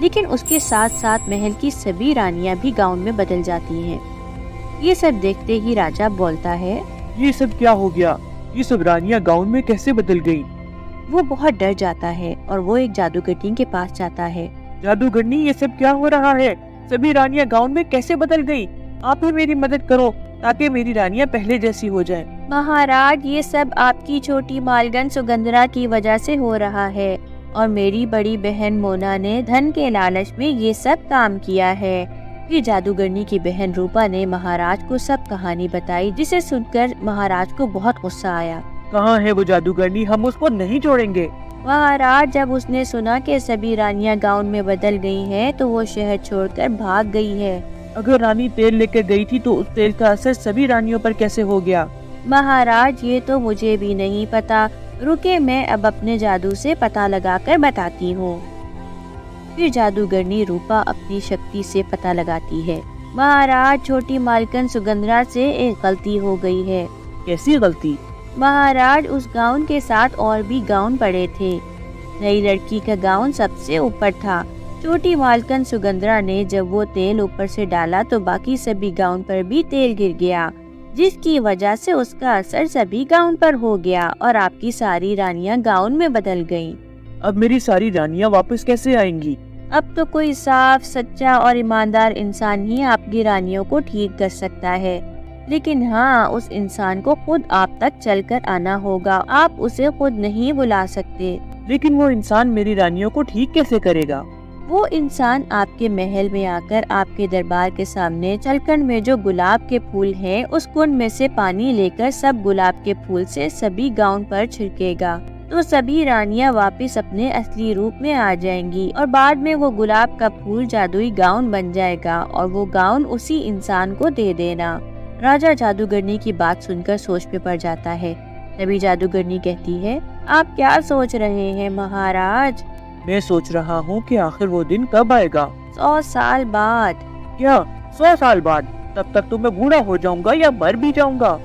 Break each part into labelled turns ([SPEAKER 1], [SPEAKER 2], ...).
[SPEAKER 1] لیکن اس کے ساتھ ساتھ محل کی سبھی رانیاں بھی گاؤن میں بدل جاتی ہیں۔ یہ سب دیکھتے ہی راجا بولتا ہے،
[SPEAKER 2] یہ سب کیا ہو گیا؟ یہ سب رانیاں گاؤن میں کیسے بدل گئیں؟
[SPEAKER 1] وہ بہت ڈر جاتا ہے اور وہ ایک جادوگرنی کے پاس جاتا ہے۔
[SPEAKER 2] جادوگرنی، یہ سب کیا ہو رہا ہے؟ سبھی رانیاں گاؤن میں کیسے بدل گئی؟ آپ ہی میری مدد کرو تاکہ میری رانیاں پہلے جیسی ہو جائیں۔
[SPEAKER 1] مہاراج، یہ سب آپ کی چھوٹی مالکن سگندرا کی وجہ سے ہو رہا ہے اور میری بڑی بہن مونا نے دھن کے لالچ میں یہ سب کام کیا ہے۔ پھر جادوگرنی کی بہن روپا نے مہاراج کو سب کہانی بتائی، جسے سن کر مہاراج کو بہت غصہ آیا۔
[SPEAKER 2] کہاں ہے وہ جادوگرنی؟ ہم اس کو نہیں چھوڑیں گے۔
[SPEAKER 1] مہاراج، جب اس نے سنا کہ سبھی رانیاں گاؤن میں بدل گئی ہیں تو وہ شہر چھوڑ کر بھاگ گئی ہے۔
[SPEAKER 2] اگر رانی تیل لے کر گئی تھی تو اس تیل کا اثر سبھی رانیوں پر کیسے ہو گیا؟
[SPEAKER 1] مہاراج، یہ تو مجھے بھی نہیں پتا، رکے میں اب اپنے جادو سے پتہ لگا کر بتاتی ہوں۔ پھر جادوگرنی روپا اپنی شکتی سے پتہ لگاتی ہے۔ مہاراج، چھوٹی مالکن سگندرا سے ایک غلطی ہو گئی ہے۔
[SPEAKER 2] کیسی غلطی؟
[SPEAKER 1] مہاراج، اس گاؤن کے ساتھ اور بھی گاؤن پڑے تھے۔ نئی لڑکی کا گاؤن سب سے اوپر تھا۔ چھوٹی مالکن سگندرا نے جب وہ تیل اوپر سے ڈالا تو باقی سبھی گاؤن پر بھی تیل گر گیا، جس کی وجہ سے اس کا اثر سبھی گاؤن پر ہو گیا اور آپ کی ساری رانیاں گاؤن میں بدل گئیں۔
[SPEAKER 2] اب میری ساری رانیاں واپس کیسے آئیں گی؟
[SPEAKER 1] اب تو کوئی صاف، سچا اور ایماندار انسان ہی آپ کی رانیوں کو ٹھیک کر سکتا ہے، لیکن ہاں، اس انسان کو خود آپ تک چل کر آنا ہوگا، آپ اسے خود نہیں بلا سکتے۔
[SPEAKER 2] لیکن وہ انسان میری رانیوں کو ٹھیک کیسے کرے گا؟
[SPEAKER 1] وہ انسان آپ کے محل میں آ کر آپ کے دربار کے سامنے چلکن میں جو گلاب کے پھول ہیں اس کنڈ میں سے پانی لے کر سب گلاب کے پھول سے سبھی گاؤن پر چھڑکے گا تو سبھی رانیاں واپس اپنے اصلی روپ میں آ جائیں گی اور بعد میں وہ گلاب کا پھول جادوئی گاؤن بن جائے گا اور وہ گاؤن اسی انسان کو دے دینا۔ راجا جادوگرنی کی بات سن کر سوچ پہ پڑ جاتا ہے۔ تبھی جادوگرنی کہتی ہے، آپ کیا سوچ رہے ہیں مہاراج؟
[SPEAKER 2] میں سوچ رہا ہوں کہ آخر وہ دن کب آئے گا؟
[SPEAKER 1] 100 سال بعد۔
[SPEAKER 2] کیا 100 سال بعد؟ تب تک تو میں بوڑھا ہو جاؤں گا یا مر بھی جاؤں گا۔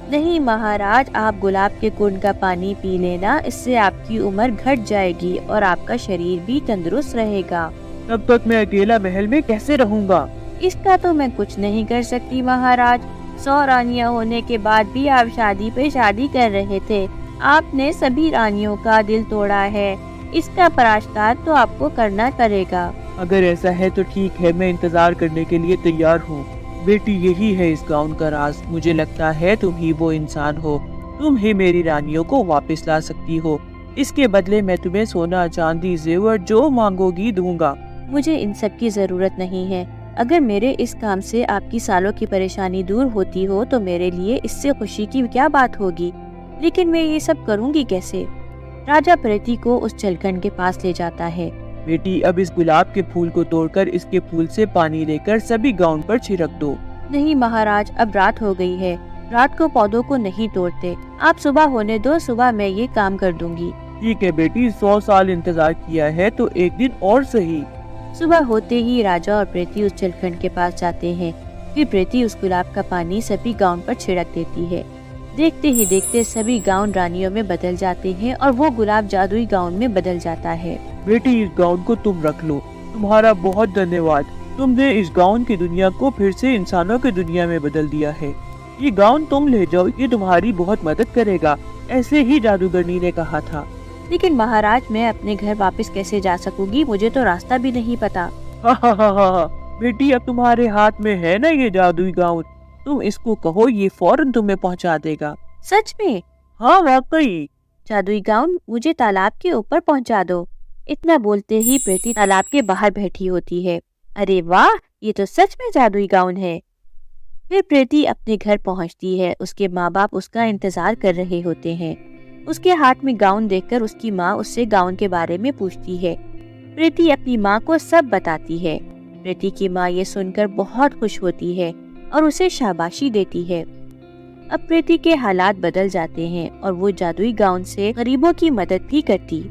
[SPEAKER 1] نہیں مہاراج، آپ گلاب کے کنڈ کا پانی پی لینا، اس سے آپ کی عمر گھٹ جائے گی اور آپ کا شریر بھی تندرست رہے گا۔
[SPEAKER 2] تب تک میں اکیلا محل میں کیسے رہوں گا؟
[SPEAKER 1] اس کا تو میں کچھ نہیں کر سکتی مہاراج۔ 100 رانیاں ہونے کے بعد بھی آپ شادی پہ شادی کر رہے تھے۔ آپ نے سبھی رانیوں کا دل توڑا ہے، اس کا پراشتات تو آپ کو کرنا پڑے گا۔
[SPEAKER 2] اگر ایسا ہے تو ٹھیک ہے، میں انتظار کرنے کے لیے تیار ہوں۔ بیٹی، یہی ہے اس گاؤن کا راز۔ مجھے لگتا ہے تم ہی وہ انسان ہو، تم ہی میری رانیوں کو واپس لا سکتی ہو۔ اس کے بدلے میں تمہیں سونا، چاندی، زیور جو مانگو گی دوں گا۔
[SPEAKER 1] مجھے ان سب کی ضرورت نہیں ہے۔ اگر میرے اس کام سے آپ کی سالوں کی پریشانی دور ہوتی ہو تو میرے لیے اس سے خوشی کی کیا بات ہوگی، لیکن میں یہ سب کروں گی کیسے؟ راجا پریتی کو اس چلکن کے پاس لے جاتا ہے۔
[SPEAKER 2] بیٹی، اب اس گلاب کے پھول کو توڑ کر اس کے پھول سے پانی لے کر سبھی گاؤن پر چھڑک دو۔
[SPEAKER 1] نہیں مہاراج، اب رات ہو گئی ہے، رات کو پودوں کو نہیں توڑتے، آپ صبح ہونے دو، صبح میں یہ کام کر دوں گی۔
[SPEAKER 2] ٹھیک ہے بیٹی، 100 سال انتظار کیا ہے تو ایک دن اور صحیح۔
[SPEAKER 1] صبح ہوتے ہی راجا اور پریتی اس چلکھنڈ کے پاس جاتے ہیں۔ پھر پریتی اس گلاب کا پانی سبھی گاؤن پر چھڑک دیتی ہے۔ دیکھتے ہی دیکھتے سبھی گاؤن رانیوں میں بدل جاتے ہیں اور وہ گلاب جادوئی گاؤن میں بدل جاتا ہے۔
[SPEAKER 2] بیٹی، اس گاؤن کو تم رکھ لو، تمہارا بہت دھنیواد۔ تم نے اس گاؤن کی دنیا کو پھر سے انسانوں کی دنیا میں بدل دیا ہے۔ یہ گاؤن تم لے جاؤ، یہ تمہاری بہت مدد کرے گا، ایسے ہی جادوگرنی نے کہا تھا۔
[SPEAKER 1] لیکن مہاراج، میں اپنے گھر واپس کیسے جا سکوں گی؟ مجھے تو راستہ بھی نہیں پتا۔
[SPEAKER 2] ہاں بیٹی، اب تمہارے ہاتھ میں ہے نا یہ جادوئی گاؤن، تم اس کو کہو، یہ فوراً تمہیں پہنچا دے گا۔
[SPEAKER 1] سچ میں؟
[SPEAKER 2] ہاں واقعی۔
[SPEAKER 1] جادوئی گاؤن مجھے تالاب کے اوپر پہنچا دو۔ اتنا بولتے ہی پریتی تالاب کے باہر بیٹھی ہوتی ہے۔ ارے واہ، یہ تو سچ میں جادوئی گاؤن ہے۔ پھر پریتی اپنے گھر پہنچتی ہے۔ اس کے ماں باپ اس کا انتظار کر رہے ہوتے ہیں۔ اس کے ہاتھ میں گاؤن دیکھ کر اس کی ماں اس سے گاؤن کے بارے میں پوچھتی ہے۔ پریتی اپنی ماں کو سب بتاتی ہے۔ پریتی کی ماں یہ سن کر بہت خوش ہوتی ہے اور اسے شاباشی دیتی ہے۔ اب پریتی کے حالات بدل جاتے ہیں اور وہ جادوئی گاؤن سے غریبوں کی مدد بھی کرتی۔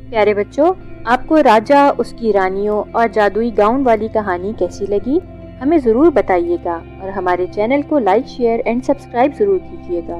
[SPEAKER 1] پیارے بچوں، آپ کو راجا، اس کی رانیوں اور جادوئی گاؤن والی کہانی کیسی لگی؟ ہمیں ضرور بتائیے گا اور ہمارے چینل کو لائک، شیئر اینڈ سبسکرائب ضرور کیجیے گا۔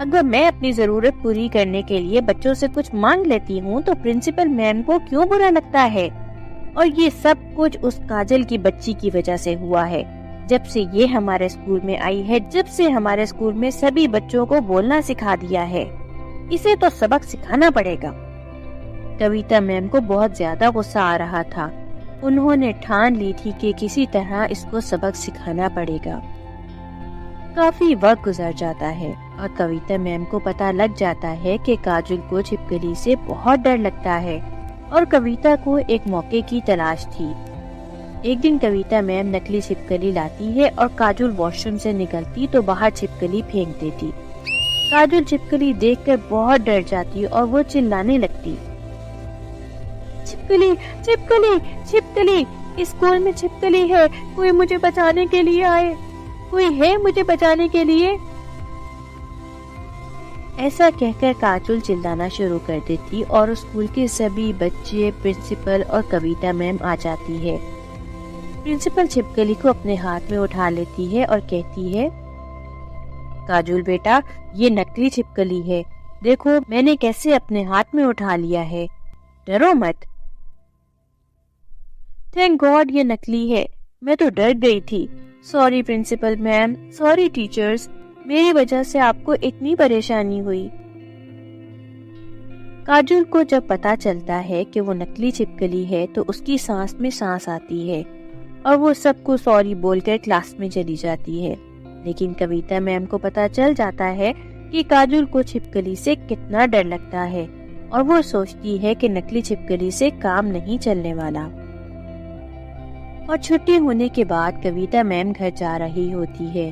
[SPEAKER 1] اگر میں اپنی ضرورت پوری کرنے کے لیے بچوں سے کچھ مانگ لیتی ہوں تو پرنسپل میم کو کیوں برا لگتا ہے؟ اور یہ سب کچھ اس کاجل کی بچی کی وجہ سے ہوا ہے۔ جب سے یہ ہمارے اسکول میں آئی ہے، جب سے ہمارے اسکول میں سبھی بچوں کو بولنا سکھا دیا ہے، اسے تو سبق سکھانا پڑے گا۔ کویتا میم کو بہت زیادہ غصہ آ رہا تھا۔ انہوں نے ٹھان لی تھی کہ کسی طرح اس کو سبق سکھانا پڑے گا۔ کافی وقت گزر جاتا ہے اور کویتا میم کو پتہ لگ جاتا ہے کہ کاجل کو چھپکلی سے بہت ڈر لگتا ہے اور کویتا کو ایک موقع کی تلاش تھی۔ ایک دن کویتا میم نکلی چھپکلی لاتی ہے اور کاجل واش روم سے نکلتی تو باہر چھپکلی پھینک دیتی۔ کاجل چھپکلی دیکھ کر بہت ڈر جاتی اور وہ چلانے لگتی، چھپکلی چھپکلی چھپکلی، اسکول میں چھپکلی ہے، کوئی مجھے بچانے کے لیے آئے، کوئی ہے مجھے بچانے کے لیے۔ ایسا کہہ کر کاجل چلانا شروع کر دیتی اور اسکول کے سبھی بچے، پرنسپل اور کویتا میم آ جاتی ہے۔ پرنسپل چھپکلی کو اپنے ہاتھ میں اٹھا لیتی ہے اور کہتی ہے، کاجل بیٹا، یہ نکلی چھپکلی ہے، دیکھو میں نے کیسے اپنے ہاتھ میں اٹھا لیا ہے، ڈرو مت۔ تھینک گاڈ یہ نکلی ہے، میں تو ڈر گئی تھی۔ Sorry principal ma'am, sorry teachers, میری وجہ سے آپ کو اتنی پریشانی ہوئی۔ کاجل کو جب پتا چلتا ہے کہ وہ نکلی چھپکلی ہے تو اس کی سانس میں سانس آتی ہے اور وہ سب کو سوری بول کر کلاس میں چلی جاتی ہے۔ لیکن کویتا میم کو پتا چل جاتا ہے کہ کاجل کو چھپکلی سے کتنا ڈر لگتا ہے اور وہ سوچتی ہے کہ نکلی چھپکلی سے کام نہیں چلنے والا۔ اور چھٹی ہونے کے بعد کویتا میم گھر جا رہی ہوتی ہے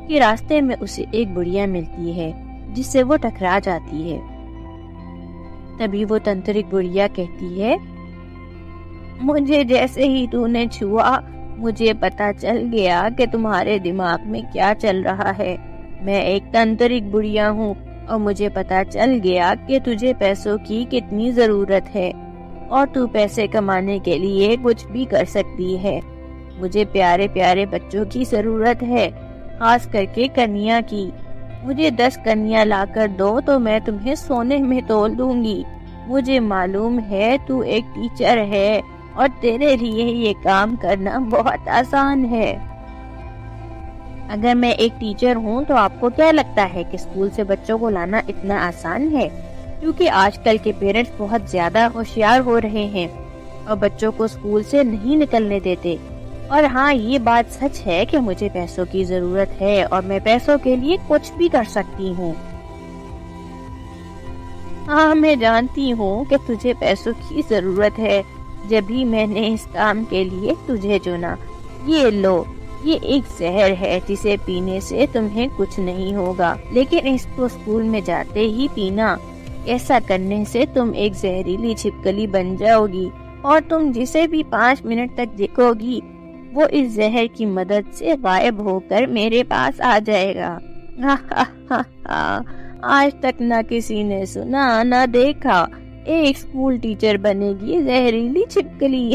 [SPEAKER 1] کہ راستے میں اسے ایک بڑھیا ملتی ہے جس سے وہ ٹکرا جاتی ہے۔ تبھی وہ تنترک بڑھیا کہتی ہے، مجھے جیسے ہی تو نے چھوا مجھے پتا چل گیا کہ تمہارے دماغ میں کیا چل رہا ہے۔ میں ایک تنترک بڑھیا ہوں اور مجھے پتا چل گیا کہ تجھے پیسوں کی کتنی ضرورت ہے اور تو پیسے کمانے کے لیے کچھ بھی کر سکتی ہے۔ مجھے پیارے پیارے بچوں کی ضرورت ہے، خاص کر کے کنیا کی۔ مجھے 10 کنیا لا کر دو تو میں تمہیں سونے میں تول دوں گی۔ مجھے معلوم ہے تو ایک ٹیچر ہے اور تیرے لیے یہ کام کرنا بہت آسان ہے۔ اگر میں ایک ٹیچر ہوں تو آپ کو کیا لگتا ہے کہ اسکول سے بچوں کو لانا اتنا آسان ہے؟ کیونکہ آج کل کے پیرنٹس بہت زیادہ ہوشیار ہو رہے ہیں اور بچوں کو اسکول سے نہیں نکلنے دیتے۔ اور ہاں، یہ بات سچ ہے کہ مجھے پیسوں کی ضرورت ہے اور میں پیسوں کے لیے کچھ بھی کر سکتی ہوں۔ ہاں، میں جانتی ہوں کہ تجھے پیسوں کی ضرورت ہے، جبھی میں نے اس کام کے لیے تجھے چنا۔ یہ لو، یہ ایک زہر ہے جسے پینے سے تمہیں کچھ نہیں ہوگا، لیکن اس کو اسکول میں جاتے ہی پینا۔ ایسا کرنے سے تم ایک زہریلی چھپکلی بن جاؤ گی اور تم جسے بھی 5 منٹ تک دیکھو گی وہ اس زہر کی مدد سے غائب ہو کر میرے پاس آ جائے گا۔ آج تک نہ کسی نے سنا نہ دیکھا، ایک اسکول ٹیچر بنے گی زہریلی چھپکلی۔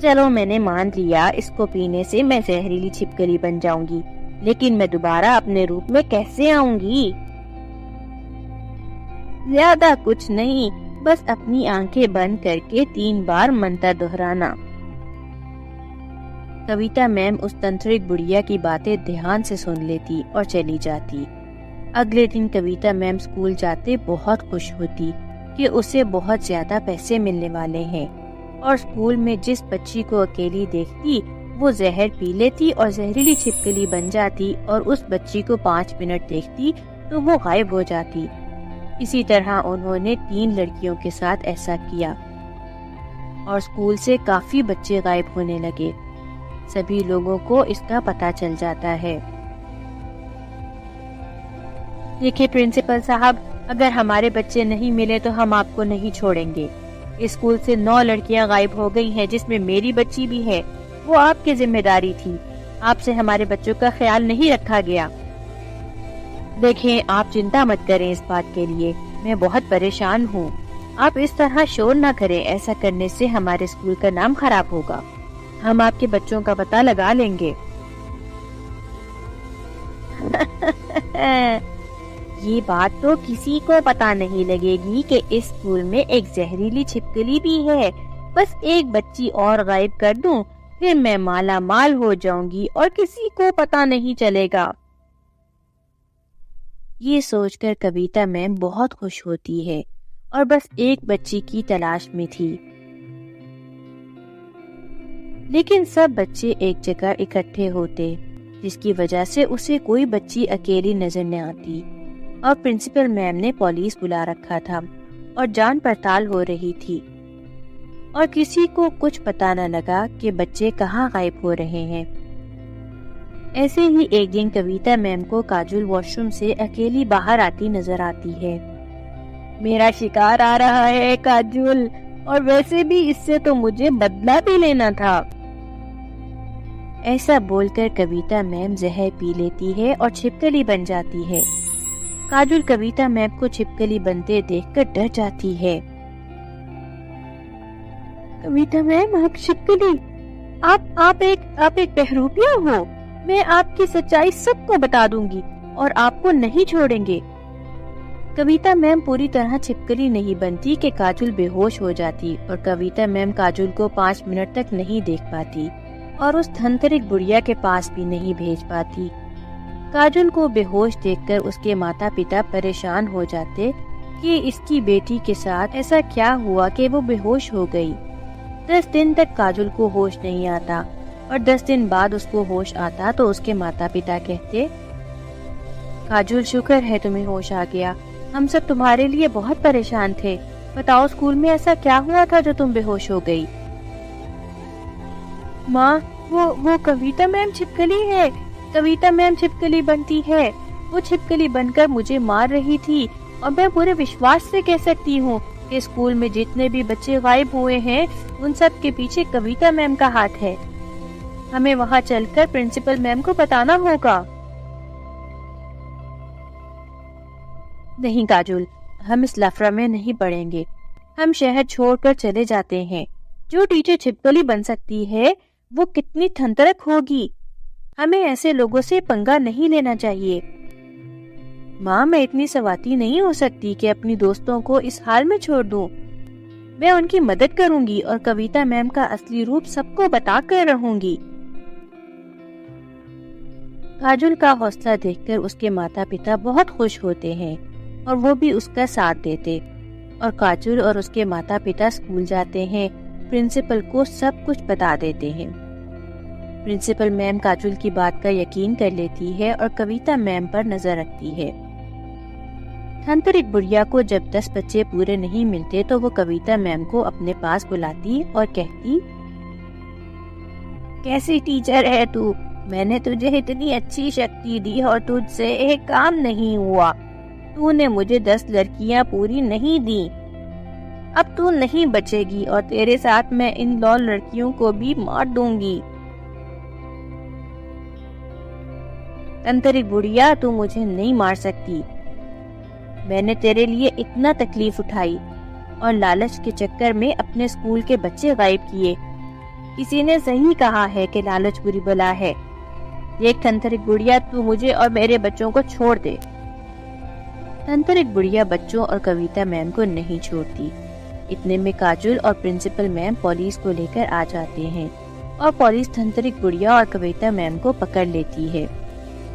[SPEAKER 1] چلو میں نے مان لیا، اس کو پینے سے میں زہریلی چھپکلی بن جاؤں گی، لیکن میں دوبارہ اپنے روپ میں کیسے آؤں گی؟ زیادہ کچھ نہیں، بس اپنی آنکھیں بند کر کے 3 بار منتر دہرانا۔ کویتا میم اس تنترک بڑھیا کی باتیں دھیان سے سن لیتی اور چلی جاتی۔ اگلے دن کویتا میم اسکول جاتے بہت خوش ہوتی کہ اسے بہت زیادہ پیسے ملنے والے ہیں، اور اسکول میں جس بچی کو اکیلی دیکھتی وہ زہر پی لیتی اور زہریلی چھپکلی بن جاتی، اور اس بچی کو 5 منٹ دیکھتی تو وہ غائب ہو جاتی۔ اسی طرح انہوں نے 3 لڑکیوں کے ساتھ ایسا کیا اور اسکول سے کافی بچے غائب ہونے لگے۔ سبھی لوگوں کو اس کا پتہ چل جاتا ہے۔ دیکھیں پرنسپل صاحب، اگر ہمارے بچے نہیں ملے تو ہم آپ کو نہیں چھوڑیں گے۔ اسکول سے 9 لڑکیاں غائب ہو گئی ہیں جس میں میری بچی بھی ہے، وہ آپ کی ذمہ داری تھی، آپ سے ہمارے بچوں کا خیال نہیں رکھا گیا۔ دیکھیں آپ چنتا مت کریں اس بات کے لیے، میں بہت پریشان ہوں، آپ اس طرح شور نہ کریں، ایسا کرنے سے ہمارے اسکول کا نام خراب ہوگا، ہم آپ کے بچوں کا پتہ لگا لیں گے۔ یہ بات تو کسی کو پتا نہیں لگے گی کہ اس اسکول میں ایک زہریلی چھپکلی بھی ہے. بس ایک بچی اور غائب کر دوں, پھر میں مالا مال ہو جاؤں گی اور کسی کو پتا نہیں چلے گا. یہ سوچ کر کویتا میم بہت خوش ہوتی ہے اور بس ایک بچی کی تلاش میں تھی. لیکن سب بچے ایک جگہ اکٹھے ہوتے, جس کی وجہ سے اسے کوئی بچی اکیلی نظر نہ آتی, اور پرنسپل میم نے پولیس بلا رکھا تھا اور جان پڑتال ہو رہی تھی, اور کسی کو کچھ پتا نہ لگا کہ بچے کہاں غائب ہو رہے ہیں. ایسے ہی ایک دن کویتا میم کو کاجل واش روم سے اکیلی باہر آتی نظر آتی ہے. میرا شکار آ رہا ہے کاجل, اور ویسے بھی اس سے تو مجھے بدلہ بھی لینا تھا. ایسا بول کر کویتا میم زہر پی لیتی ہے اور چھپکلی بن جاتی ہے. کاجل کویتا میم کو چھپکلی بنتے دیکھ کر ڈر جاتی ہے. کویتا میم, آپ چھپکلی, آپ ایک بہروپیہ ہو. میں آپ کی سچائی سب کو بتا دوں گی اور آپ کو نہیں چھوڑیں گے. کویتا میم پوری طرح چھپکلی نہیں بنتی کہ کاجل بے ہوش ہو جاتی, اور کویتا میم کاجل کو 5 منٹ تک نہیں دیکھ پاتی اور اس دھنترک بڑھیا کے پاس بھی نہیں بھیج پاتی. کاجل کو بے ہوش دیکھ کر اس کے ماتا پتا پریشان ہو جاتے کہ اس کی بیٹی کے ساتھ ایسا کیا ہوا کہ وہ بے ہوش ہو گئی. 10 دن تک کاجل کو ہوش نہیں آتا, اور 10 دن بعد اس کو ہوش آتا تو اس کے ماتا پتا کہتے, کاجل شکر ہے تمہیں ہوش آ گیا, ہم سب تمہارے لیے بہت پریشان تھے. بتاؤ اسکول میں ایسا کیا ہوا تھا جو تم بے ہوش ہو گئی؟ ماں, وہ کویتا میم چھپکلی ہے. کویتا میم چھپکلی بنتی ہے. وہ چھپکلی بن کر مجھے مار رہی تھی, اور میں پورے وشواس سے کہہ سکتی ہوں کہ اسکول میں جتنے بھی بچے غائب ہوئے ہیں ان سب کے پیچھے کویتا میم کا ہاتھ ہے. ہمیں وہاں چل کر پرنسپل میم کو بتانا ہوگا. نہیں کاجل, ہم اس لفڑے میں نہیں پڑیں گے. ہم شہر چھوڑ کر چلے جاتے ہیں. جو ٹیچر چھپکلی بن سکتی ہے وہ کتنی تھنترک ہوگی. ہمیں ایسے لوگوں سے پنگا نہیں لینا چاہیے. ماں, میں اتنی سواتی نہیں ہو سکتی کہ اپنی دوستوں کو اس حال میں چھوڑ دوں. میں ان کی مدد کروں گی اور کویتا میم کا اصلی روپ سب کو بتا کر رہوں گی. کاجل کا حوصلہ دیکھ کر اس کے ماتا پتا بہت خوش ہوتے ہیں اور وہ بھی اس کا ساتھ دیتے, اور کاجل اور اس کے ماتا پتا اسکول جاتے ہیں. پرنسپل کو سب کچھ بتا دیتے ہیں. پرنسپل میم کاجل کی بات کا یقین کر لیتی ہے اور کویتا میم پر نظر رکھتی ہے. دھنترک بڑھیا کو جب 10 بچے پورے نہیں ملتے تو وہ کویتا میم کو اپنے پاس بلاتی اور کہتی, کیسی ٹیچر ہے تو, میں نے تجھے اتنی اچھی شکتی دی اور تجھ سے ایک کام نہیں ہوا. تو نے مجھے 10 لڑکیاں پوری نہیں دی. اب تو نہیں بچے گی اور تیرے ساتھ میں ان 9 لڑکیوں کو بھی مار دوں گی. دھنترک بڑھیا, تو مجھے نہیں مار سکتی. میں نے تیرے لیے اتنا تکلیف اٹھائی اور لالچ کے چکر میں اپنے اسکول کے بچے غائب کیے. کسی نے صحیح کہا ہے کہ لالچ بری بلا ہے. ایک دھنترک بڑھیا, تو مجھے اور میرے بچوں کو چھوڑ دے. دھنترک بڑھیا بچوں اور کویتا میم کو نہیں چھوڑتی. اتنے میں کاجل اور پرنسپل میم پولیس کو لے کر آ جاتے ہیں, اور پولیس دھنترک بڑھیا اور کویتا میم کو پکڑ لیتی ہے,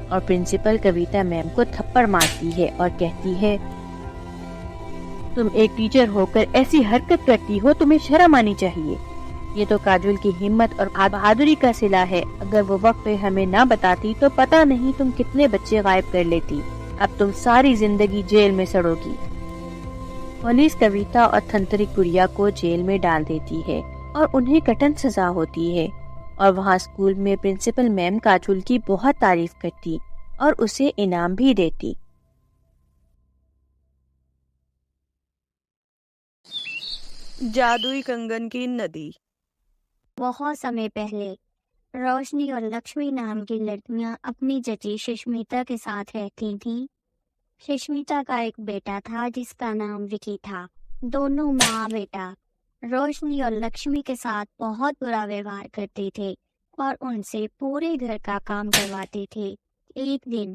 [SPEAKER 1] اور پرنسپل کویتا میم کو تھپڑ مارتی ہے اور کہتی ہے, تم ایک ٹیچر ہو کر ایسی حرکت کرتی ہو, تمہیں شرم آنی چاہیے. یہ تو کاجل کی ہمت اور بہادری کا صلہ ہے. اگر وہ وقت پہ ہمیں نہ بتاتی تو پتہ نہیں تم کتنے بچے غائب کر لیتی. اب تم ساری زندگی جیل میں سڑو گی. پولیس کویتا اور دھنترک بڑھیا کو جیل میں ڈال دیتی ہے اور انہیں کٹن سزا ہوتی ہے, اور وہاں اسکول میں پرنسپل میم کاجل کی بہت تعریف کرتی اور اسے انعام بھی دیتی.
[SPEAKER 3] جادوئی کنگن کی ندی.
[SPEAKER 4] بہت سمے پہلے روشنی اور لکشمی نام کی لڑکیاں اپنی چچی ششمیتا کے ساتھ رہتی تھیں. ششمیتا کا ایک بیٹا تھا جس کا نام وکی تھا. دونوں ماں بیٹا روشنی اور لکشمی کے ساتھ بہت برا ویوہار کرتے تھے اور ان سے پورے گھر کا کام کرواتے تھے. ایک دن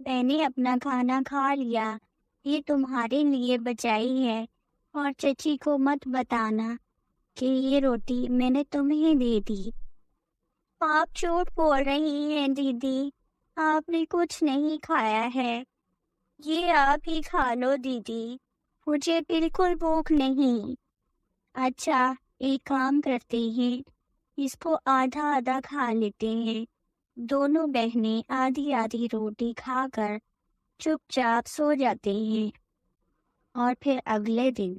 [SPEAKER 4] میں نے اپنا کھانا کھا لیا، یہ تمہارے لیے بچائی ہے، اور چچی کو مت بتانا کہ یہ روٹی میں نے تمہیں دے دی۔ آپ جھوٹ بول رہی ہیں دیدی، آپ نے کچھ نہیں کھایا ہے، یہ آپ ہی کھا لو دیدی، مجھے بالکل بھوک نہیں۔ اچھا، ایک کام کرتے ہیں، اس کو آدھا آدھا کھا لیتے ہیں۔ دونوں بہنیں آدھی آدھی روٹی کھا کر چپ چاپ سو جاتے ہیں، اور پھر اگلے دن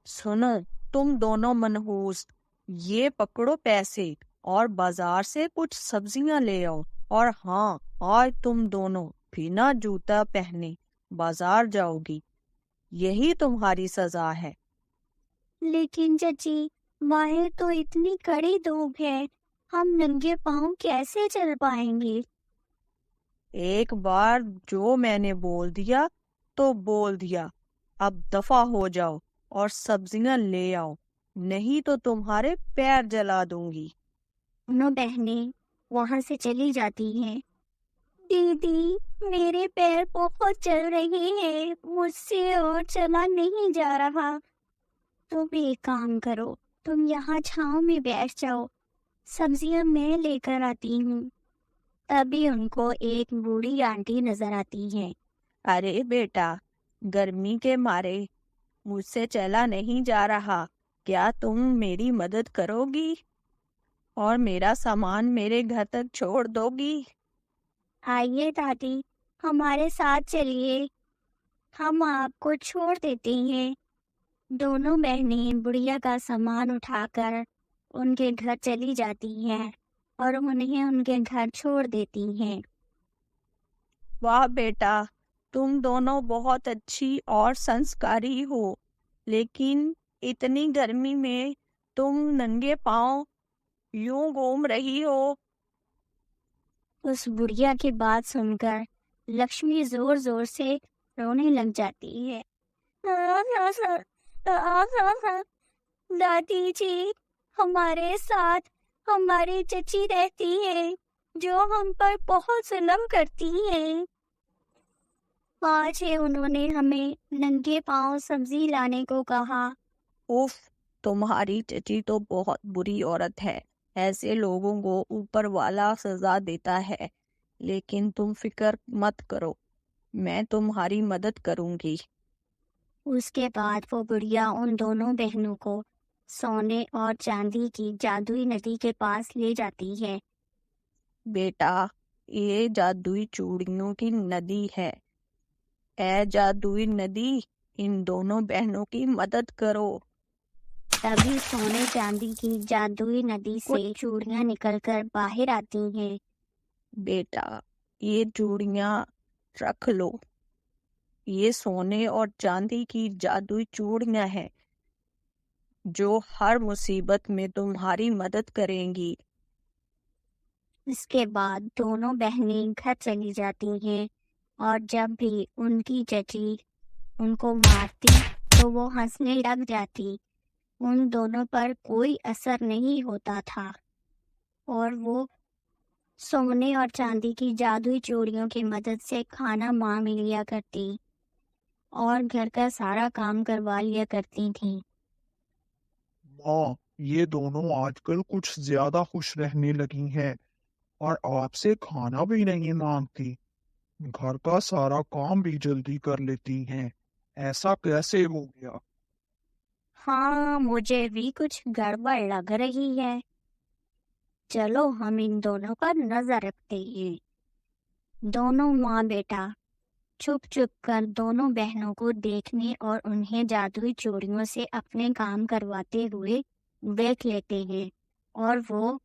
[SPEAKER 3] سنو تم دونوں منحوس، یہ پکڑو پیسے اور بازار سے کچھ سبزیاں لے آؤ، اور ہاں، آج تم دونوں بنا جوتا پہنے بازار جاؤ گی، یہی تمہاری سزا ہے۔
[SPEAKER 4] لیکن چچی، باہر تو اتنی کڑی دھوپ ہے، ہم ننگے پاؤں کیسے چل پائیں گے؟
[SPEAKER 3] ایک بار جو میں نے بول دیا تو بول دیا، اب دفع ہو جاؤ اور سبزیاں لے آؤ، نہیں تو تمہارے پیر جلا دوں گی۔
[SPEAKER 4] دونوں بہنیں وہاں سے چلی جاتی ہیں۔ دیدی، میرے پیر بہت چل رہے ہیں، مجھ سے اور چلا نہیں جا رہا۔ تم ایک کام کرو، تم یہاں چھاؤں میں بیٹھ جاؤ، سبزیاں میں لے کر آتی ہوں۔ تبھی ان کو ایک بوڑھی آنٹی نظر آتی ہے۔
[SPEAKER 3] ارے بیٹا، گرمی کے مارے مجھ سے چلا نہیں جا رہا، کیا تم میری مدد کرو گی اور میرا سامان میرے گھر تک چھوڑ دو گی؟
[SPEAKER 4] آئیے دادی، ہمارے ساتھ چلیے، ہم آپ کو چھوڑ دیتے ہیں۔ دونوں بہنیں بڑھیا کا سامان اٹھا کر ان کے گھر چلی جاتی ہیں اور انہیں ان کے گھر چھوڑ دیتی ہیں۔
[SPEAKER 3] واہ بیٹا، تم دونوں بہت اچھی اور سنسکاری ہو، لیکن اتنی گرمی میں تم ننگے پاؤں یوں گھوم رہی ہو۔
[SPEAKER 4] اس بڑھیا کی بات سن کر لکشمی زور زور سے رونے لگ جاتی ہے۔ دادی جی، ہمارے ساتھ ہماری چچی رہتی ہے جو ہم پر بہت ظلم کرتی ہے۔ آج انہوں نے ہمیں ننگے پاؤں سبزی لانے کو کہا۔
[SPEAKER 3] اف، تمہاری چچی تو بہت بری عورت ہے، ایسے لوگوں کو اوپر والا سزا دیتا ہے، لیکن تم فکر مت کرو، میں تمہاری مدد کروں گی۔
[SPEAKER 4] اس کے بعد وہ بڑھیا ان دونوں بہنوں کو سونے اور چاندی کی جادوئی ندی کے پاس لے جاتی ہے۔
[SPEAKER 3] بیٹا، یہ جادوئی چوڑیوں کی ندی ہے، اے جادوئی ندی، ان دونوں بہنوں کی مدد کرو۔
[SPEAKER 4] تبھی سونے چاندی کی جادوئی ندی سے چوڑیاں نکل کر باہر آتی ہیں۔
[SPEAKER 3] بیٹا، یہ چوڑیاں رکھ لو، یہ سونے اور چاندی کی جادوئی چوڑیاں ہیں جو ہر مصیبت میں تمہاری مدد کریں گی۔
[SPEAKER 4] اس کے بعد دونوں بہنیں گھر چلی جاتی ہیں، اور جب بھی ان کی چچی ان کو مارتی تو وہ ہنسنے لگ جاتی۔ ان دونوں پر کوئی اثر نہیں ہوتا تھا، اور وہ سونے اور چاندی کی جادوئی چوڑیوں کی مدد سے کھانا مانگ لیا کرتی اور گھر کا سارا کام کروا لیا کرتی تھیں۔
[SPEAKER 5] ماں، یہ دونوں آج کل کچھ زیادہ خوش رہنے لگی ہیں اور آپ سے کھانا بھی نہیں مانگتی، گھر کا سارا کام بھی جلدی کر لیتی ہیں، ایسا کیسے ہو گیا؟
[SPEAKER 4] ہاں، مجھے بھی کچھ گڑبڑ لگ رہی ہے، چلو ہم ان دونوں پر نظر رکھتے ہیں۔ دونوں ماں بیٹا چھپ چھپ کر دونوں بہنوں کو دیکھنے اور انہیں جادوئی چوڑیوں سے اپنے کام کرواتے ہوئے دیکھ لیتے ہیں، اور وہ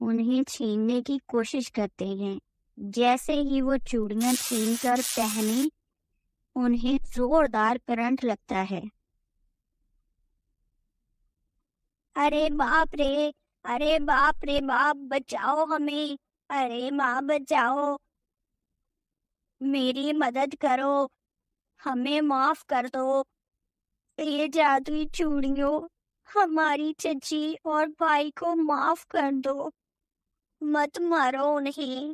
[SPEAKER 4] انہیں چھیننے کی کوشش کرتے ہیں۔ جیسے ہی وہ چوڑیاں چھین کر پہنے، انہیں زوردار کرنٹ لگتا ہے۔ ارے باپ رے، ارے باپ رے باپ، بچاؤ ہمیں، ارے ماں بچاؤ، میری مدد کرو، ہمیں معاف کر دو، یہ جادوئی چوڑیوں، ہماری چچی اور بھائی کو معاف کر دو، مت مارو انہیں۔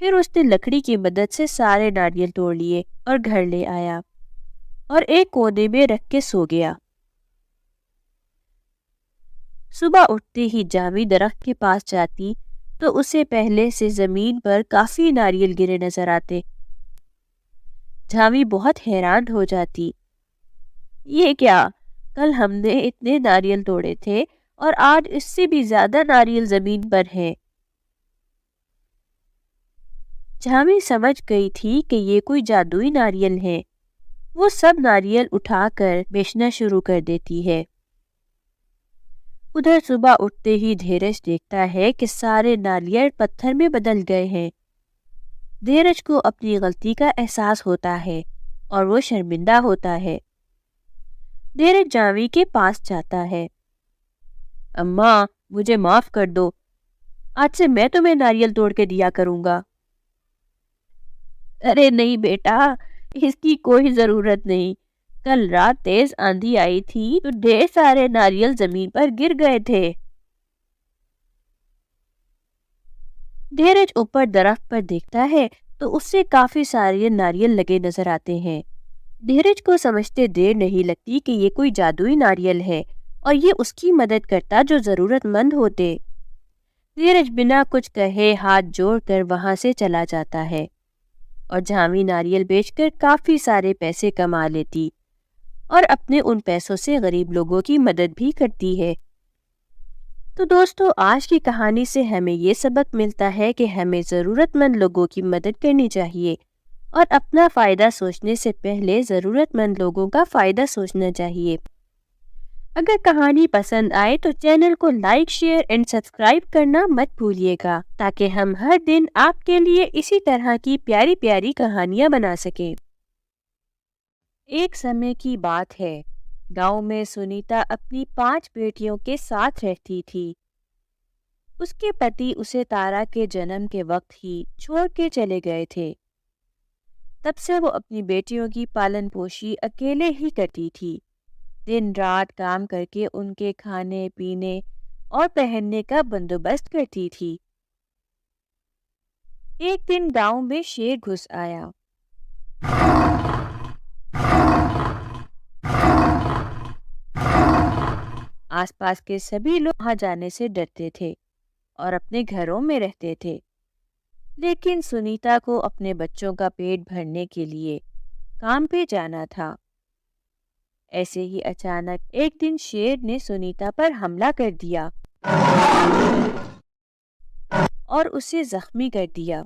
[SPEAKER 1] پھر اس نے لکڑی کی مدد سے سارے ناریل توڑ لیے اور گھر لے آیا اور ایک کونے میں رکھ کے سو گیا۔ صبح اٹھتے ہی جاوی درخت کے پاس جاتی تو اسے پہلے سے زمین پر کافی ناریل گرے نظر آتے۔ جاوی بہت حیران ہو جاتی، یہ کیا؟ کل ہم نے اتنے ناریل توڑے تھے اور آج اس سے بھی زیادہ ناریل زمین پر ہیں۔ جاوی سمجھ گئی تھی کہ یہ کوئی جادوئی ناریل ہیں۔ وہ سب ناریل اٹھا کر بیچنا شروع کر دیتی ہے۔ ادھر صبح اٹھتے ہی دھیرج دیکھتا ہے کہ سارے ناریل پتھر میں بدل گئے ہیں۔ دھیرج کو اپنی غلطی کا احساس ہوتا ہے اور وہ شرمندہ ہوتا ہے۔ دھیرج جاوی کے پاس جاتا ہے۔ اماں، مجھے معاف کر دو، آج سے میں تمہیں ناریل توڑ کے دیا کروں گا۔ ارے نہیں بیٹا، اس کی کوئی ضرورت نہیں، کل رات تیز آندھی آئی تھی تو ڈھیر سارے ناریل زمین پر گر گئے تھے۔ دھیرج اوپر درخت پر دیکھتا ہے تو اس سے کافی سارے ناریل لگے نظر آتے ہیں۔ دھیرج کو سمجھتے دیر نہیں لگتی کہ یہ کوئی جادوئی ناریل ہے اور یہ اس کی مدد کرتا جو ضرورت مند ہوتے۔ دھیرج بنا کچھ کہے ہاتھ جوڑ کر وہاں سے چلا جاتا ہے اور جاوی ناریل بیچ کر کافی سارے پیسے کما لیتی اور اپنے ان پیسوں سے غریب لوگوں کی مدد بھی کرتی ہے۔ تو دوستو، آج کی کہانی سے ہمیں یہ سبق ملتا ہے کہ ہمیں ضرورت مند لوگوں کی مدد کرنی چاہیے اور اپنا فائدہ سوچنے سے پہلے ضرورت مند لوگوں کا فائدہ سوچنا چاہیے۔ اگر کہانی پسند آئے تو چینل کو لائک، شیئر اینڈ سبسکرائب کرنا مت بھولیے گا تاکہ ہم ہر دن آپ کے لیے اسی طرح کی پیاری پیاری کہانیاں بنا سکیں۔ ایک سمے کی بات ہے، گاؤں میں سنیتا اپنی 5 بیٹیوں کے ساتھ رہتی تھی۔ اس کے پتی اسے تارا کے جنم کے وقت ہی چھوڑ کے چلے گئے تھے۔ تب سے وہ اپنی بیٹیوں کی پالن پوشی اکیلے ہی کرتی تھی، دن رات کام کر کے ان کے کھانے پینے اور پہننے کا بندوبست کرتی تھی۔ ایک دن گاؤں میں شیر گھس آیا۔ آس پاس کے سبھی لوگ وہاں جانے سے ڈرتے تھے اور اپنے گھروں میں رہتے تھے، لیکن سنیتا کو اپنے بچوں کا پیٹ بھرنے کے لیے کام پہ جانا تھا۔ ایسے ہی اچانک ایک دن شیر نے سنیتا پر حملہ کر دیا اور اسے زخمی کر دیا۔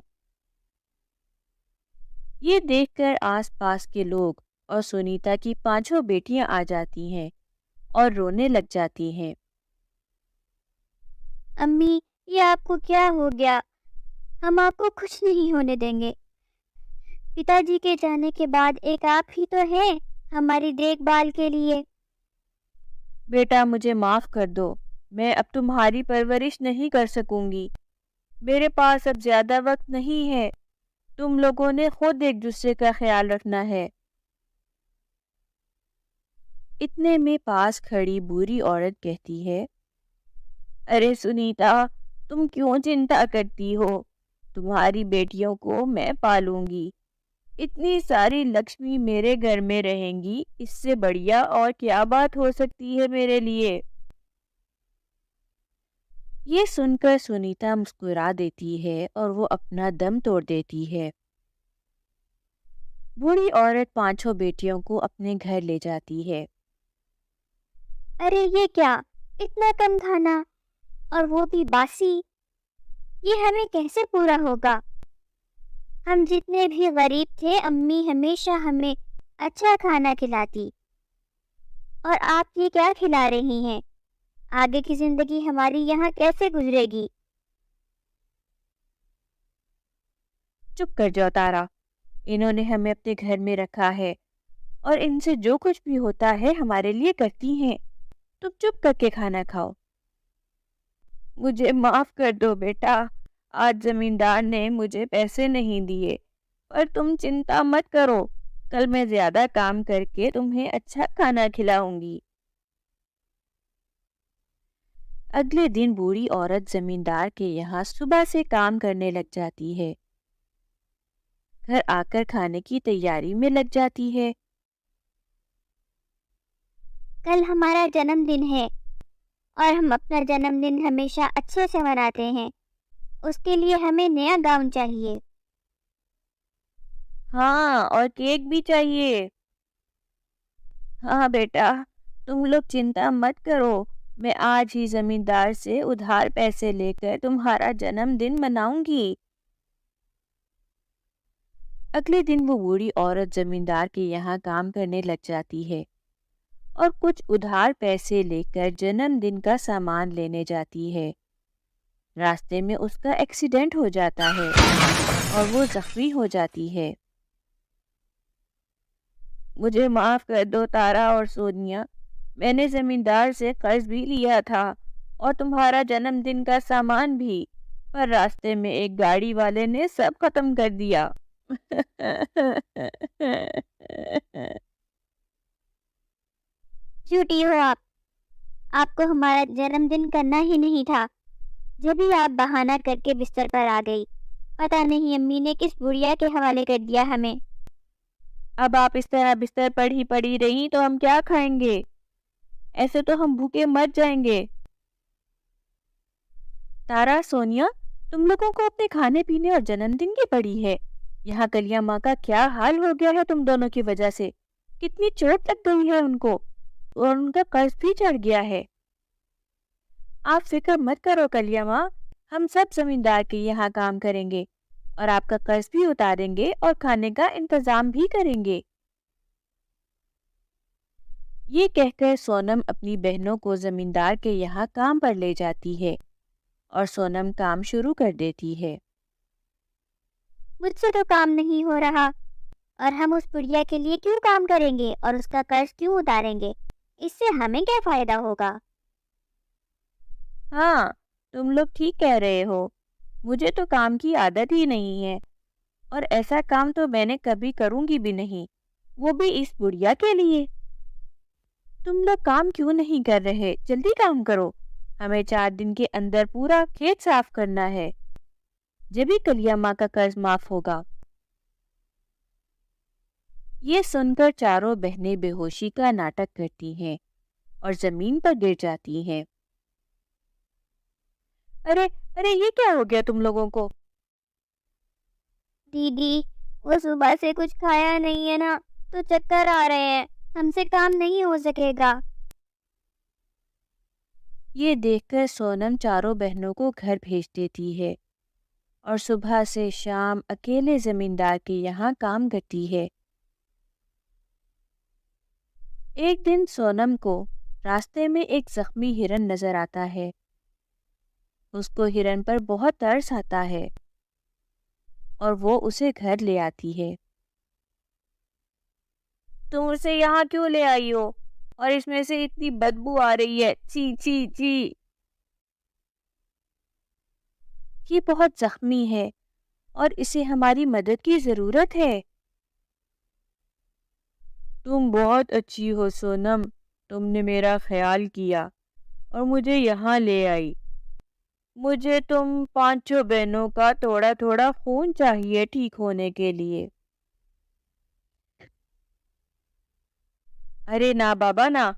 [SPEAKER 1] یہ دیکھ کر آس پاس کے لوگ اور سنیتا کی 5 بیٹیاں آ جاتی ہیں اور رونے لگ جاتی ہیں۔
[SPEAKER 4] امی، یہ آپ کو کیا ہو گیا؟ ہم آپ کو کچھ نہیں ہونے دیں گے۔ پتا جی کے جانے کے بعد ایک آپ ہی تو ہیں ہماری دیکھ بھال کے لیے۔
[SPEAKER 1] بیٹا، مجھے معاف کر دو، میں اب تمہاری پرورش نہیں کر سکوں گی، میرے پاس اب زیادہ وقت نہیں ہے، تم لوگوں نے خود ایک دوسرے کا خیال رکھنا ہے۔ اتنے میں پاس کھڑی بوڑھی عورت کہتی ہے، ارے سنیتا، تم کیوں چنتا کرتی ہو؟ تمہاری بیٹیوں کو میں پالوں گی، اتنی ساری لکشمی میرے گھر میں رہیں گی، اس سے بڑھیا اور کیا بات ہو سکتی ہے میرے لیے؟ یہ سن کر سنیتا مسکرا دیتی ہے اور وہ اپنا دم توڑ دیتی ہے۔ بوڑھی عورت 5 بیٹیوں کو اپنے گھر لے جاتی ہے۔
[SPEAKER 4] ارے یہ کیا، اتنا کم کھانا اور وہ بھی باسی، یہ ہمیں کیسے پورا ہوگا؟ ہم جتنے بھی غریب تھے امی ہمیشہ ہمیں اچھا کھانا کھلاتی، اور آپ یہ کیا کھلا رہی ہیں؟ آگے کی زندگی ہماری یہاں کیسے گزرے گی؟
[SPEAKER 1] چپ کر جاؤ تارا، انہوں نے ہمیں اپنے گھر میں رکھا ہے اور ان سے جو کچھ بھی ہوتا ہے ہمارے لیے کرتی ہیں، تم چپ کر کے کھانا کھاؤ۔ مجھے معاف کر دو بیٹا، آج زمیندار نے مجھے پیسے نہیں دیے، پر تم چنتا مت کرو، کل میں زیادہ کام کر کے تمہیں اچھا کھانا کھلاؤں گی۔ اگلے دن بوڑھی عورت زمیندار کے یہاں صبح سے کام کرنے لگ جاتی ہے گھر آ کر کھانے کی تیاری میں لگ جاتی ہے۔
[SPEAKER 4] کل ہمارا جنم دن ہے اور ہم اپنا جنم دن ہمیشہ اچھے سے مناتے ہیں۔ اس کے لیے ہمیں نیا گاؤن چاہیے۔
[SPEAKER 1] ہاں، اور کیک بھی چاہیے۔ ہاں بیٹا، تم لوگ چنتا مت کرو، میں آج ہی زمیندار سے ادھار پیسے لے کر تمہارا جنم دن مناؤں گی۔ اگلے دن وہ بوڑھی عورت زمیندار کے یہاں کام کرنے لگ جاتی ہے اور کچھ ادھار پیسے لے کر جنم دن کا سامان لینے جاتی ہے۔ راستے میں اس کا ایکسیڈنٹ ہو جاتا ہے اور وہ زخمی ہو جاتی ہے۔ مجھے معاف کر دو تارا اور سونیا، میں نے زمیندار سے قرض بھی لیا تھا اور تمہارا جنم دن کا سامان بھی، پر راستے میں ایک گاڑی والے نے سب ختم کر دیا۔
[SPEAKER 4] جھوٹی ہو آپ کو ہمارا جنم دن کرنا ہی نہیں تھا۔ جب ہی آپ بہانہ کر کے بستر پر آ گئی، پتہ نہیں امی نے کس بڑھیا کے حوالے کر دیا ہمیں۔
[SPEAKER 1] اب آپ اس طرح بستر پر ہی پڑی رہی تو ہم کیا کھائیں گے؟ ایسے تو ہم بھوکے مر جائیں گے۔ تارا، سونیا، تم لوگوں کو اپنے کھانے پینے اور جنم دن کی پڑی ہے۔ یہاں کلیاں ماں کا کیا حال ہو گیا ہے تم دونوں کی وجہ سے، کتنی چوٹ لگ گئی ہے ان کو، اور ان کا قرض بھی چڑھ گیا ہے۔ آپ فکر مت کرو کلیاں ماں، ہم سب زمیندار کے یہاں کام کریں گے اور آپ کا قرض بھی اتاریں گے اور کھانے کا انتظام بھی کریں گے۔ یہ کہہ کر سونم اپنی بہنوں کو زمیندار کے یہاں کام پر لے جاتی ہے اور سونم کام شروع کر دیتی ہے۔
[SPEAKER 4] مجھ سے تو کام نہیں ہو رہا، اور ہم اس بڑھیا کے لیے کیوں کام کریں گے اور اس کا قرض کیوں اتاریں گے؟ اس سے ہمیں کیا فائدہ ہوگا؟
[SPEAKER 1] ہاں، تم لوگ ٹھیک کہہ رہے ہو، مجھے تو کام کی عادت ہی نہیں ہے، اور ایسا کام تو میں نے کبھی کروں گی بھی نہیں، وہ بھی اس بڑھیا کے لیے۔ تم لوگ کام کیوں نہیں کر رہے؟ جلدی کام کرو، ہمیں 4 دن کے اندر پورا کھیت صاف کرنا ہے، جبھی کلیاں ماں کا قرض معاف ہوگا۔ یہ سن کر چاروں بہنیں بے ہوشی کا ناٹک کرتی ہیں اور زمین پر گر جاتی ہیں۔ ارے ارے، یہ کیا ہو گیا تم لوگوں کو؟
[SPEAKER 4] دیدی، وہ صبح سے کچھ کھایا نہیں ہے نا، تو چکر آ رہے ہیں، ہم سے کام نہیں ہو سکے گا۔
[SPEAKER 1] یہ دیکھ کر سونم چاروں بہنوں کو گھر بھیج دیتی ہے اور صبح سے شام اکیلے زمیندار کے یہاں کام کرتی ہے۔ ایک دن سونم کو راستے میں ایک زخمی ہرن نظر آتا ہے۔ اس کو ہرن پر بہت ترس آتا ہے اور وہ اسے گھر لے آتی ہے۔ تم اسے یہاں کیوں لے آئی ہو؟ اور اس میں سے اتنی بدبو آ رہی ہے، چی چی چی۔ یہ بہت زخمی ہے اور اسے ہماری مدد کی ضرورت ہے۔ تم بہت اچھی ہو سونم، تم نے میرا خیال کیا اور مجھے یہاں لے آئی۔ مجھے تم 5 بہنوں کا تھوڑا تھوڑا خون چاہیے ٹھیک ہونے کے لیے۔ ارے نا بابا نا،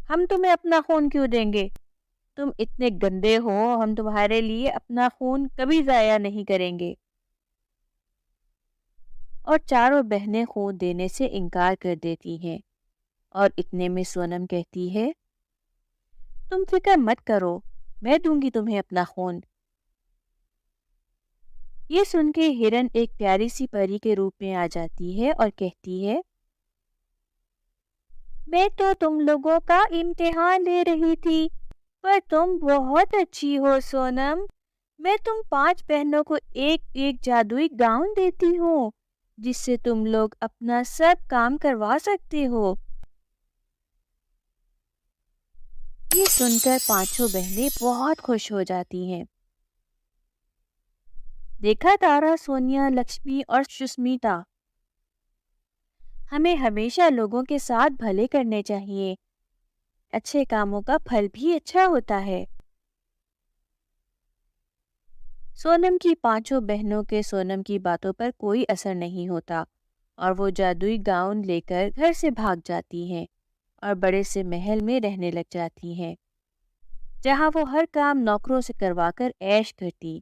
[SPEAKER 1] ہم تمہیں اپنا خون کیوں دیں گے؟ تم اتنے گندے ہو، ہم تمہارے لیے اپنا خون کبھی ضائع نہیں کریں گے۔ اور چاروں بہنیں خون دینے سے انکار کر دیتی ہیں، اور اتنے میں سونم کہتی ہے، تم فکر مت کرو، میں دوں گی تمہیں اپنا خون۔ یہ سن کے ہرن ایک پیاری سی پری کے روپ میں آ جاتی ہے اور کہتی ہے، میں تو تم لوگوں کا امتحان لے رہی تھی، پر تم بہت اچھی ہو سونم، میں تم 5 بہنوں کو ایک ایک جادوئی گاؤن دیتی ہوں، جس سے تم لوگ اپنا سب کام کروا سکتے ہو۔ یہ سن کر 5 بہنیں بہت خوش ہو جاتی ہیں۔ دیکھا تارا، سونیا، لکشمی اور سشمیتا، ہمیں ہمیشہ لوگوں کے ساتھ بھلے کرنے چاہیے، اچھے کاموں کا پھل بھی اچھا ہوتا ہے۔ سونم کی پانچوں بہنوں کے سونم کی باتوں پر کوئی اثر نہیں ہوتا اور وہ جادوئی گاؤن لے کر گھر سے بھاگ جاتی ہیں اور بڑے سے محل میں رہنے لگ جاتی ہیں، جہاں وہ ہر کام نوکروں سے کروا کر عیش کرتی،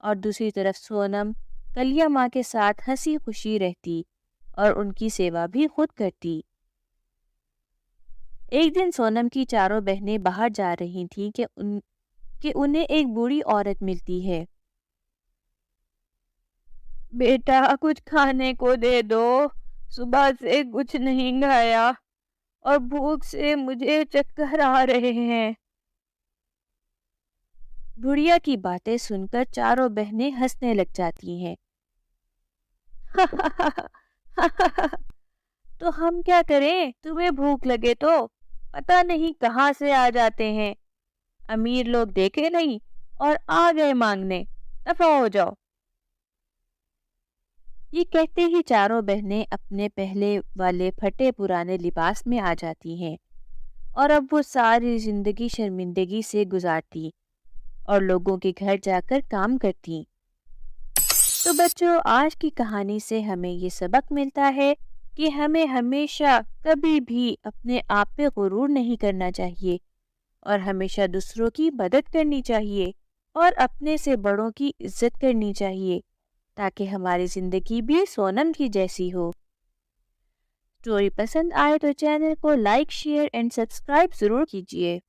[SPEAKER 1] اور دوسری طرف سونم کلیا ماں کے ساتھ ہنسی خوشی رہتی اور ان کی سیوا بھی خود کرتی۔ ایک دن سونم کی چاروں بہنیں باہر جا رہی تھیں کہ انہیں ایک بوڑھی عورت ملتی ہے۔ بیٹا کچھ کھانے کو دے دو، صبح سے کچھ نہیں کھایا اور بھوک سے مجھے چکر آ رہے ہیں۔ بڑھیا کی باتیں سن کر چاروں بہنیں ہنسنے لگ جاتی ہیں۔ تو ہم کیا کریں، تمہیں بھوک لگے تو پتہ نہیں کہاں سے آ جاتے ہیں، امیر لوگ دیکھے نہیں اور آ گئے مانگنے، دفع ہو جاؤ۔ یہ کہتے ہی چاروں بہنیں اپنے پہلے والے پھٹے پرانے لباس میں آ جاتی ہیں اور اب وہ ساری زندگی شرمندگی سے گزارتی اور لوگوں کے گھر جا کر کام کرتی۔ تو بچوں، آج کی کہانی سے ہمیں یہ سبق ملتا ہے کہ ہمیں ہمیشہ کبھی بھی اپنے آپ پہ غرور نہیں کرنا چاہیے اور ہمیشہ دوسروں کی مدد کرنی چاہیے اور اپنے سے بڑوں کی عزت کرنی چاہیے تاکہ ہماری زندگی بھی سونم کی جیسی ہو۔ اسٹوری پسند آئے تو چینل کو لائک، شیئر اینڈ سبسکرائب ضرور کیجیے۔